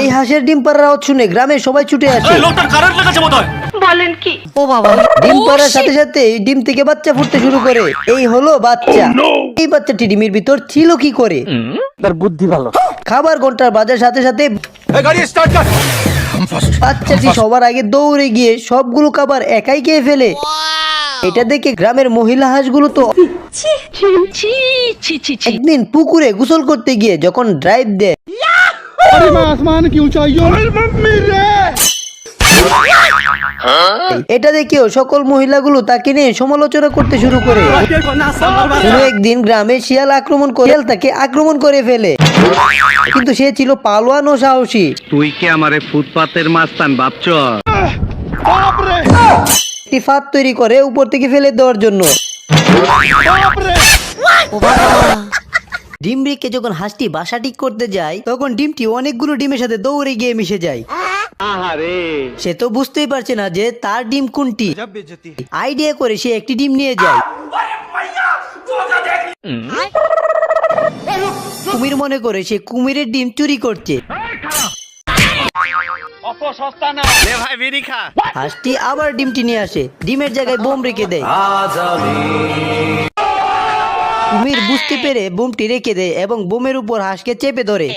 এই হাঁসের ডিম পাড়ার আওয়াজ শুনে গ্রামের সবাই ছুটে আসে। লোকটার কারেন্ট লেগেছে বোধহয়। বলেন কি? ও বাবা, ডিম পাড়ার সাথে সাথে ডিম থেকে বাচ্চা ফুটতে শুরু করে। এই হলো বাচ্চা। এই বাচ্চাটি ডিমের ভিতর ছিল কি করে? তার বুদ্ধি ভালো। খাবার ঘন্টার বাজার সাথে সাথে গাড়ি স্টার্ট কর। বাচ্চাটি সবার আগে দৌড়ে গিয়ে সবগুলো খাবার একাই খেয়ে ফেলে। এটা দেখে গ্রামের মহিলা হাঁসগুলো তো একদিন পুকুরে গোসল করতে গিয়ে যখন ড্রাইভ দেয়, এটা দেখেও সকল মহিলাগুলো তাকে নিয়ে সমালোচনা করতে শুরু করে। কোনো একদিন গ্রামে শিয়াল তাকে আক্রমণ করে ফেলে, কিন্তু সে ছিল পালোয়ান ও সাহসী। তুই কি আমারে ফুটপাতের মাস্তান ভাবছ? একটি ফাঁদ তৈরি করে উপর থেকে ফেলে দেওয়ার জন্য। ডিম রেখে যখন হাঁসটি বাসা ঠিক করতে যায়, তখন ডিমটি অনেকগুলো ডিমের সাথে দৌড়ে গিয়ে মিশে যায়। সে তো বুঝতেই পারছে না যে তার ডিম কোনটি। আইডিয়া করে সে একটি ডিম নিয়ে যায়। কুমির মনে করে সে কুমিরের ডিম চুরি করছে। হাঁসটি আবার ডিমটি নিয়ে আসে, ডিমের জায়গায় বোম রেখে দেয়। কুমির বুঝতে পেরে বোমটি রেখে দেয় এবং বোমের উপর হাঁসকে চেপে ধরে।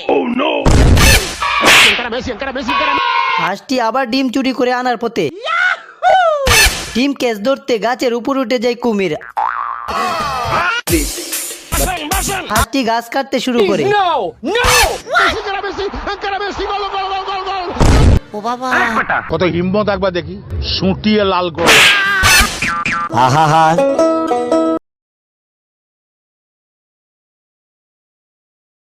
হাঁসটি আবার ডিম চুরি করে আনার পথে ডিম ক্যাচ ধরতে গাছের উপর উঠে যায় কুমির। হাঁসটি গাছ কাটতে শুরু করে। ও বাবা, কত হিম্মত একবার দেখি, সুটিয়ে লাল করে। আহা